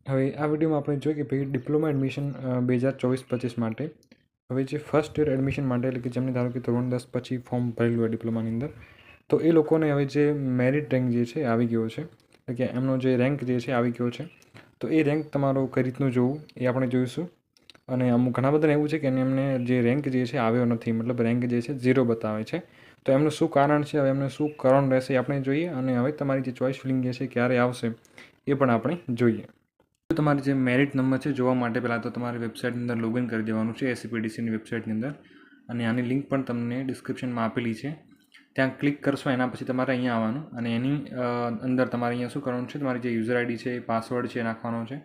હવે આ વિડીયોમાં આપણે જોઈએ કે ભાઈ ડિપ્લોમા એડમિશન 2024-25 માટે હવે જે ફર્સ્ટ યર એડમિશન માટે એટલે કે જેમને ધારો કે ધોરણ 10 પછી ફોર્મ ભરેલું હોય ડિપ્લોમાની અંદર, તો એ લોકોને હવે જે મેરિટ રેન્ક જે છે આવી ગયો છે, એટલે કે એમનો જે રેન્ક જે છે આવી ગયો છે. તો એ રેન્ક તમારો કઈ રીતનું જોવું એ આપણે જોઈશું. અને અમુક ઘણા બધાને એવું છે કે એમને જે રેન્ક જે છે આવ્યો નથી, મતલબ રેન્ક જે છે 0 બતાવે છે. તો એમનું શું કારણ છે, હવે એમને શું કરવાનું રહેશે એ આપણે જોઈએ. અને હવે તમારી જે ચોઇસ ફિલિંગ જે છે ક્યારે આવશે એ પણ આપણે જોઈએ. તમારે જે મેરિટ નંબર છે જોવા માટે પહેલાં તો તમારે વેબસાઇટની અંદર લોગિન કરી દેવાનું છે, SCPDCની વેબસાઇટની અંદર. અને આની લિંક પણ તમને ડિસ્ક્રિપ્શનમાં આપેલી છે. ત્યાં ક્લિક કરશો એના પછી તમારે અહીંયા આવવાનું અને એની અંદર તમારે અહીંયા શું કરવાનું છે, તમારી જે યુઝર આઈડી છે, પાસવર્ડ છે એ નાખવાનો છે.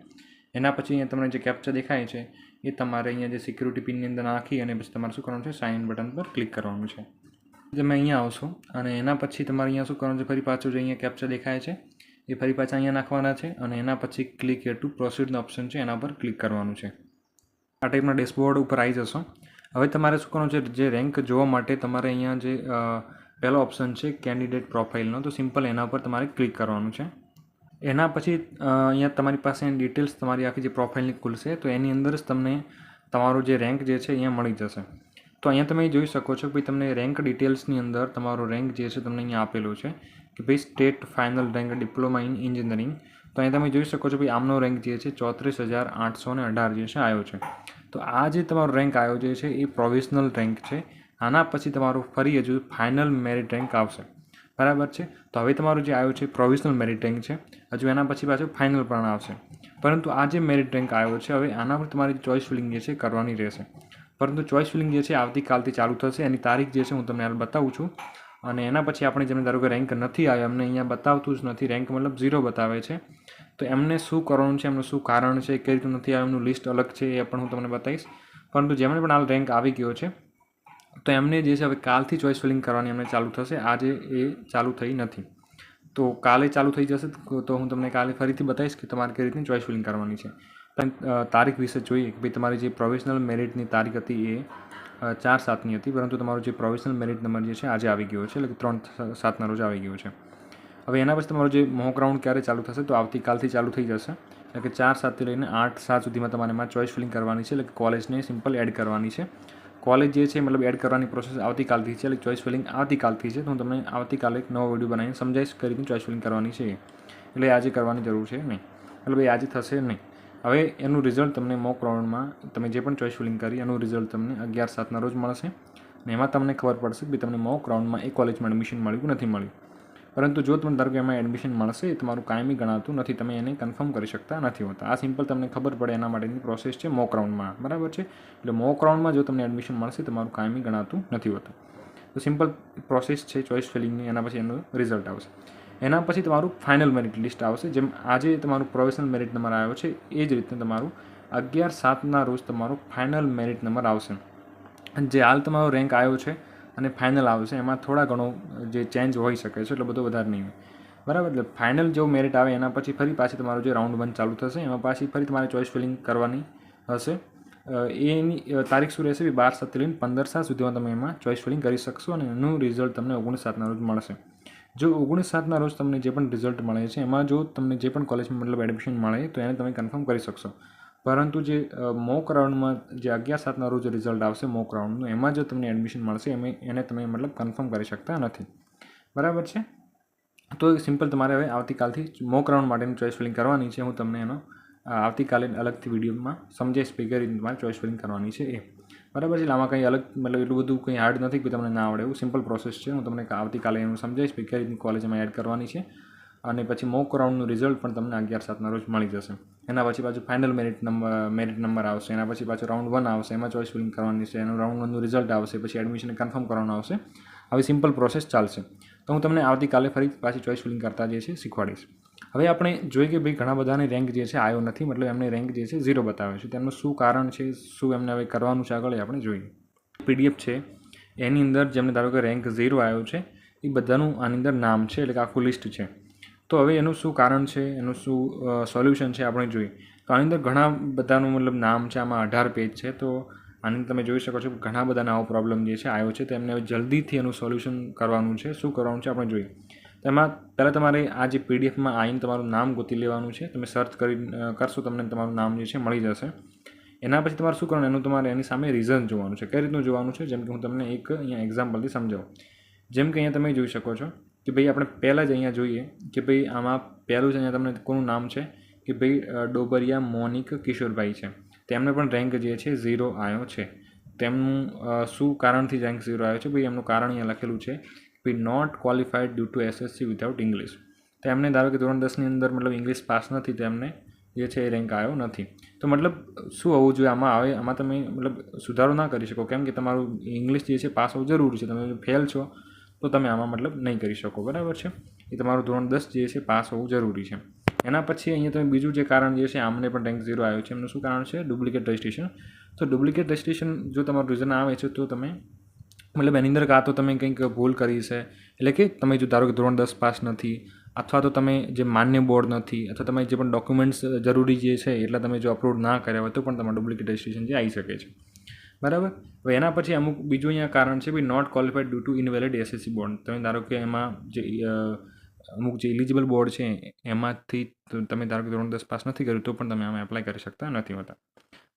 એના પછી અહીંયા તમને જે કેપ્ચા દેખાય છે એ તમારે અહીંયા જે સિક્યુરિટી પિનની અંદર નાખી અને પછી તમારે શું કરવાનું છે, સાઇન ઇન બટન પર ક્લિક કરવાનું છે. તમે અહીંયા આવશો અને એના પછી તમારે અહીંયા શું કરવાનું છે, ફરી પાછું જે અહીંયા કેપ્ચા દેખાય છે એ ફરી પાછા અહીંયા નાખવાના છે. અને એના પછી ક્લિક હિયર ટુ પ્રોસીડનો ઓપ્શન છે એના પર ક્લિક કરવાનું છે. આ ટાઈપના ડેશબોર્ડ ઉપર આવી જશો. હવે તમારે શું કરવાનું છે, જે રેન્ક જોવા માટે તમારે અહીંયા જે પહેલો ઓપ્શન છે કેન્ડિડેટ પ્રોફાઇલનો, તો સિમ્પલ એના ઉપર તમારે ક્લિક કરવાનું છે. એના પછી અહીંયા તમારી પાસે ડિટેલ્સ તમારી આખી જે પ્રોફાઇલની ખુલશે, તો એની અંદર જ તમને તમારો જે રેન્ક જે છે અહીંયા મળી જશે. તો અહીંયા તમે જોઈ શકો છો કે ભાઈ તમને રેન્ક ડિટેલ્સની અંદર તમારો રેન્ક જે છે તમને અહીંયા આપેલો છે કે ભાઈ state final rank diploma in engineering. તો અહીંયા તમે જોઈ શકો છો ભાઈ આમનો રેન્ક જે છે 34,818 જે છે આવ્યો છે. તો આ જે તમારો રેન્ક આવ્યો જે છે એ પ્રોવિઝનલ રેન્ક છે. આના પછી તમારો ફરી હજુ ફાઇનલ મેરિટ રેન્ક આવશે, બરાબર છે. તો હવે તમારું જે આવ્યો છે પ્રોવિઝનલ મેરિટ રેન્ક છે, હજુ એના પછી પાછું ફાઇનલ પણ આવશે. પરંતુ આ જે મેરિટ રેન્ક આવ્યો છે હવે આના પર તમારી ચોઇસ ફિલિંગ જે છે કરવાની રહેશે. પરંતુ ચોઇસ ફિલિંગ જે છે આવતીકાલથી ચાલુ થશે. એની તારીખ જે છે હું તમને હાલ બતાવું છું. અને એના પછી આપણે જેમને ધારો કે રેન્ક નથી આવ્યો, એમને અહીંયા બતાવતું જ નથી, રેન્ક મતલબ 0 બતાવે છે, તો એમને શું કરવાનું છે, એમનું શું કારણ છે, કઈ રીતે નથી આવ્યું, એમનું લિસ્ટ અલગ છે એ પણ હું તમને બતાવીશ. પરંતુ જેમને પણ હાલ રેન્ક આવી ગયો છે તો એમને જે છે હવે કાલથી ચોઇસ ફિલિંગ કરવાની એમને ચાલુ થશે. આજે એ ચાલુ થઈ નથી, તો કાલે ચાલુ થઈ જશે. તો હું તમને કાલે ફરીથી બતાવીશ કે તમારે કઈ રીતની ચોઇસ ફિલિંગ કરવાની છે. પણ તારીખ વિશે જોઈએ કે ભાઈ તમારી જે પ્રોવિઝનલ મેરિટની તારીખ હતી એ 4/7ની હતી, પરંતુ તમારો જે પ્રોવિઝનલ મેરિટ નંબર જે છે આજે આવી ગયો છે, એટલે કે 3/7ના રોજ આવી ગયો છે. હવે એના પછી તમારો જે મોક રાઉન્ડ ક્યારે ચાલુ થશે, તો આવતીકાલથી ચાલુ થઈ જશે. એટલે કે 4/7થી લઈને 8/7 સુધીમાં તમારે એમાં ચોઇસ ફિલિંગ કરવાની છે, એટલે કે કોલેજને સિમ્પલ એડ કરવાની છે. કોલેજ જે છે મતલબ એડ કરવાની પ્રોસેસ આવતીકાલથી છે, એટલે ચોઇસ ફિલિંગ આવતીકાલથી છે. તો હું તમને આવતીકાલે એક નવો વિડીયો બનાવીને સમજાવીશ કઈ રીતની ચોઇસ ફિલિંગ કરવાની છે. એટલે આજે કરવાની જરૂર છે નહીં, એટલે ભાઈ આજે થશે નહીં. હવે એનું રિઝલ્ટ તમને મોક રાઉન્ડમાં તમે જે પણ ચોઇસ ફિલિંગ કરી એનું રિઝલ્ટ તમને 11/7ના રોજ મળશે. અને એમાં તમને ખબર પડશે કે તમને મોક રાઉન્ડમાં એ કોલેજમાં એડમિશન મળ્યું કે નથી મળ્યું. પરંતુ જો તમને ધારો કે એમાં એડમિશન મળશે એ તમારું કાયમી ગણાતું નથી, તમે એને કન્ફર્મ કરી શકતા નથી હોતા. આ સિમ્પલ તમને ખબર પડે એના માટેની પ્રોસેસ છે મોક રાઉન્ડમાં, બરાબર છે. એટલે મોક રાઉન્ડમાં જો તમને એડમિશન મળશે તમારું કાયમી ગણાતું નથી હોતું. તો સિમ્પલ પ્રોસેસ છે ચોઇસ ફિલિંગની. એના પછી એનું રિઝલ્ટ આવશે. એના પછી તમારું ફાઇનલ મેરિટ લિસ્ટ આવશે. જેમ આજે તમારું પ્રોવિઝનલ મેરિટ નંબર આવ્યો છે એ જ રીતે તમારું 11/7ના રોજ તમારો ફાઇનલ મેરિટ નંબર આવશે. જે હાલ તમારો રેન્ક આવ્યો છે અને ફાઇનલ આવશે એમાં થોડા ઘણો જે ચેન્જ હોઈ શકે છે, એટલે બધો વધારે નહીં હોય, બરાબર. એટલે ફાઇનલ જેવું મેરિટ આવે એના પછી ફરી પાછી તમારો જે રાઉન્ડ 1 ચાલુ થશે એમાં પાછી ફરી તમારે ચોઇસ ફિલિંગ કરવાની હશે. એની તારીખ શું રહેશે, 12/7થી લઈને 15/7 સુધીમાં તમે એમાં ચોઇસ ફિલિંગ કરી શકશો. અને એનું રિઝલ્ટ તમને 19/7ના રોજ મળશે. જો 19/7ના રોજ તમને જે પણ રિઝલ્ટ મળે છે એમાં જો તમને જે પણ કોલેજમાં મતલબ એડમિશન મળે તો એને તમે કન્ફર્મ કરી શકશો. પરંતુ જે મોક રાઉન્ડમાં જે 11/7ના રોજ રિઝલ્ટ આવશે મોક રાઉન્ડનું, એમાં જો તમને એડમિશન મળશે એને તમે મતલબ કન્ફર્મ કરી શકતા નથી, બરાબર છે. તો સિમ્પલ તમારે હવે આવતીકાલથી મોક રાઉન્ડ માટેની ચોઇસ ફિલિંગ કરવાની છે. હું તમને એનો આવતીકાલે અલગથી વિડીયોમાં સમજાવીશ કઈ રીતે તમારે ચોઇસ ફિલિંગ કરવાની છે એ, બરાબર છે. એટલે આમાં કંઈ અલગ મતલબ એટલું બધું કંઈ હાર્ડ નથી કે તમને ના આવડે, એવું સિમ્પલ પ્રોસેસ છે. હું તમને આવતીકાલે એનું સમજાવીશ કઈ રીતની કોલેજમાં એડ કરવાની છે. અને પછી મોક રાઉન્ડનું રિઝલ્ટ પણ તમને 11/7ના રોજ મળી જશે. એના પછી પાછું ફાઇનલ મેરિટ નંબર આવશે. એના પછી પાછું રાઉન્ડ 1 આવશે, એમાં ચોઇસ ફિલિંગ કરવાની છે. એનું રાઉન્ડ 1નું રિઝલ્ટ આવશે, પછી એડમિશન કન્ફર્મ કરવાનું આવશે. આવી સિમ્પલ પ્રોસેસ ચાલશે. તો હું તમને આવતીકાલે ફરી પાછી ચોઇસ ફિલિંગ કરતા જે છે શીખવાડીશ. હવે આપણે જોઈએ કે ભાઈ ઘણા બધાને રેન્ક જે છે આવ્યો નથી, મતલબ એમને રેન્ક જે છે 0 બતાવે છે. તેમનું શું કારણ છે, શું એમને હવે કરવાનું છે આગળ એ આપણે જોઈએ. PDF છે એની અંદર જેમને ધારો કે રેન્ક 0 આવ્યો છે એ બધાનું આની અંદર નામ છે, એટલે કે આખું લિસ્ટ છે. તો હવે એનું શું કારણ છે, એનું શું સોલ્યુશન છે આપણે જોઈએ. તો આની અંદર ઘણા બધાનું મતલબ નામ છે. આમાં 18 પેજ છે. તો આની તમે જોઈ શકો છો કે ઘણા બધાને આવો પ્રોબ્લેમ જે છે આવ્યો છે. તો એમને જલ્દીથી એનું સોલ્યુશન કરવાનું છે. શું કરવાનું છે આપણે જોઈએ. તો એમાં પહેલાં તમારે આ જે પીડીએફમાં આવીને તમારું નામ ગોતી લેવાનું છે. તમે સર્ચ કરી કરશો તમને તમારું નામ જે છે મળી જશે. એના પછી તમારે શું કરવાનું, એનું તમારે એની સામે રીઝન જોવાનું છે. કઈ રીતનું જોવાનું છે, જેમ કે હું તમને એક અહીંયા એક્ઝામ્પલથી સમજાવું. જેમ કે અહીંયા તમે જોઈ શકો છો કે ભાઈ આપણે પહેલાં જ અહીંયા જોઈએ કે ભાઈ આમાં પહેલું જ અહીંયા તમને કોનું નામ છે કે ભાઈ ડોબરિયા મોનિક કિશોરભાઈ છે. તેમને પણ રેન્ક જે છે 0 આવ્યો છે. તેમનું શું કારણથી રેન્ક 0 આવ્યો છે, ભાઈ એમનું કારણ અહીંયા લખેલું છે ભાઈ not qualified due to SSC without English. તો એમને ધારો કે ધોરણ 10ની અંદર મતલબ ઇંગ્લિશ પાસ નથી, તો એમને જે છે એ રેન્ક આવ્યો નથી. તો મતલબ શું હોવું જોઈએ આમાં તમે મતલબ સુધારો ના કરી શકો, કેમ કે તમારું ઇંગ્લિશ જે છે પાસ હોવું જરૂરી છે. તમે ફેલ છો તો તમે આમાં મતલબ નહીં કરી શકો, બરાબર છે. એ તમારું ધોરણ 10 જે છે પાસ હોવું જરૂરી છે. એના પછી અહીંયા તમે બીજું જે કારણ જે છે, આમને પણ રેન્ક 0 આવ્યો છે, એમનું શું કારણ છે, ડુપ્લિકેટ રજિસ્ટ્રેશન. તો ડુપ્લિકેટ રજિસ્ટ્રેશન જો તમારું રીઝન આવે છે તો તમે મતલબ એની અંદર કાં તો તમે કંઈક ભૂલ કરી છે, એટલે કે તમે જો ધારો કે ધોરણ 10 પાસ નથી, અથવા તો તમે જે માન્ય બોર્ડ નથી, અથવા તમે જે પણ ડોક્યુમેન્ટ્સ જરૂરી જે છે એટલા તમે જો અપલોડ ના કર્યા હોય તો પણ તમારું ડુપ્લિકેટ રજિસ્ટ્રેશન જે આવી શકે છે, બરાબર. હવે એના પછી અમુક બીજું અહીંયા કારણ છે ભાઈ not qualified due to invalid SSC board. તમે ધારો કે એમાં જે અમુક જે એલિજિબલ બોર્ડ છે એમાંથી તમે ધારો કે ધોરણ 10 પાસ નથી કર્યું તો પણ તમે આમાં એપ્લાય કરી શકતા નથી હોતા,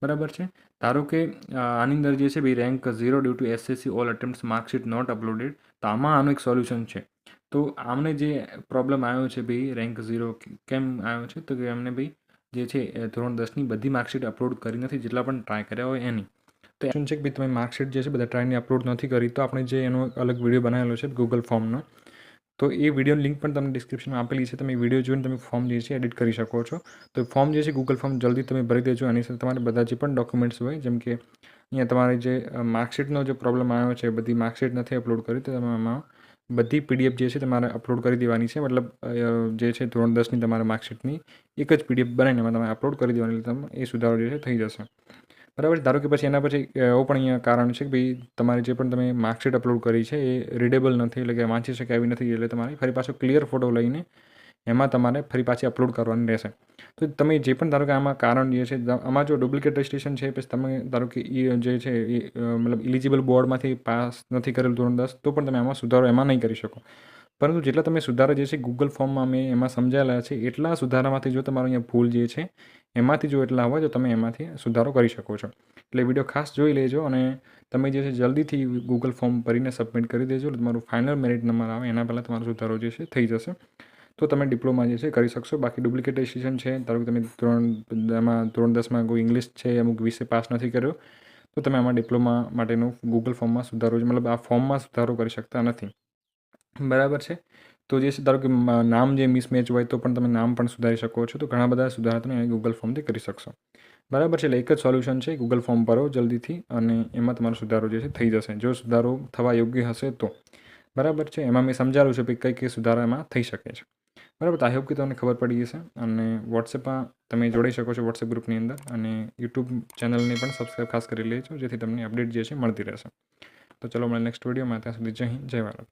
બરાબર છે. ધારો કે આની અંદર જે છે ભાઈ rank 0 due to SSC all attempts marksheet not uploaded. તો આમાં આનું એક સોલ્યુશન છે. તો આમને જે પ્રોબ્લેમ આવ્યો છે ભાઈ રેન્ક 0 કેમ આવ્યો છે, તો કે એમને ભાઈ જે છે ધોરણ 10ની બધી માર્કશીટ અપલોડ કરી નથી, જેટલા પણ ટ્રાય કર્યા હોય એની. તો શું છે કે ભાઈ તમે માર્કશીટ જે છે બધા ટ્રાયની અપલોડ નથી કરી, તો આપણે જે એનો અલગ વિડીયો બનાવેલો છે ગૂગલ ફોર્મનો, તો એ વિડીયોની લિંક પણ તમને ડિસ્ક્રિપ્શનમાં આપેલી છે. તમે વિડીયો જોઈને તમે ફોર્મ જે છે એડિટ કરી શકો છો. તો ફોર્મ જે છે ગૂગલ ફોર્મ જલ્દી તમે ભરી દેજો. આની સાથે તમારે બધા જે પણ ડોક્યુમેન્ટ્સ હોય, જેમ કે અહીંયા તમારે જે માર્કશીટનો જે પ્રોબ્લેમ આવ્યો છે, બધી માર્કશીટ નથી અપલોડ કરી, તો તમે આમાં બધી પીડીએફ જે છે તમારે અપલોડ કરી દેવાની છે. મતલબ જે છે ધોરણ 10ની તમારે માર્કશીટની એક જ પીડીએફ બનાવીને એમાં તમે અપલોડ કરી દેવાની, એટલે તમે એ સુધારો જે છે થઈ જશે, બરાબર. ધારો કે પછી એના પછી એવું પણ અહીંયા કારણ છે કે ભાઈ તમારે જે પણ તમે માર્કશીટ અપલોડ કરી છે એ રીડેબલ નથી, એટલે કે વાંચી શકે આવી નથી, એટલે તમારે ફરી પાછો ક્લિયર ફોટો લઈને એમાં તમારે ફરી પાછી અપલોડ કરવાની રહેશે. તો તમે જે પણ ધારો કે આમાં કારણ જે છે, આમાં જો ડુપ્લિકેટ રજિસ્ટ્રેશન છે, પછી તમે ધારો કે એ જે છે એ મતલબ ઇલિજિબલ બોર્ડમાંથી પાસ નથી કરેલું ધોરણ 10, તો પણ તમે આમાં સુધારો એમાં નહીં કરી શકો. પરંતુ જેટલા તમે સુધારા જે છે ગૂગલ ફોર્મમાં મેં એમાં સમજાયેલા છે, એટલા સુધારામાંથી જો તમારો અહીંયા ભૂલ જે છે એમાંથી જો એટલા હોય તો તમે એમાંથી સુધારો કરી શકો છો. એટલે વિડીયો ખાસ જોઈ લેજો અને તમે જે છે જલ્દીથી ગૂગલ ફોર્મ ભરીને સબમિટ કરી દેજો. તમારું ફાઇનલ મેરિટ નંબર આવે એના પહેલાં તમારો સુધારો જે છે થઈ જશે, તો તમે ડિપ્લોમા જે છે કરી શકશો. બાકી ડુપ્લિકેટ રજિસ્ટ્રેશન છે, ધારો કે તમે ધોરણ 10માં કોઈ ઇંગ્લિશ છે અમુક વિષય પાસ નથી કર્યો, તો તમે આમાં ડિપ્લોમા માટેનું ગૂગલ ફોર્મમાં સુધારો મતલબ આ ફોર્મમાં સુધારો કરી શકતા નથી, બરાબર છે. તો જે છે ધારો કે નામ જે મિસમેચ હોય તો પણ તમે નામ પણ સુધારી શકો છો. તો ઘણા બધા સુધારા તમે ગૂગલ ફોર્મથી કરી શકશો, બરાબર છે. એટલે એક જ સોલ્યુશન છે, ગૂગલ ફોર્મ ભરો જલ્દીથી અને એમાં તમારો સુધારો જે છે થઈ જશે, જો સુધારો થવા યોગ્ય હશે તો, બરાબર છે. એમાં મેં સમજાવ્યું છે કે કઈ સુધારા એમાં થઈ શકે છે, બરાબર. તો આઈ હોપ કે તમને ખબર પડી જશે. અને વોટ્સએપમાં તમે જોડાઈ શકો છો વોટ્સએપ ગ્રુપની અંદર, અને યુટ્યુબ ચેનલને પણ સબસ્ક્રાઈબ ખાસ કરી લેજો, જેથી તમને અપડેટ જે છે મળતી રહેશે. તો ચલો મળે નેક્સ્ટ વિડીયોમાં. ત્યાં સુધી જય હિન્દ, જય ભારત.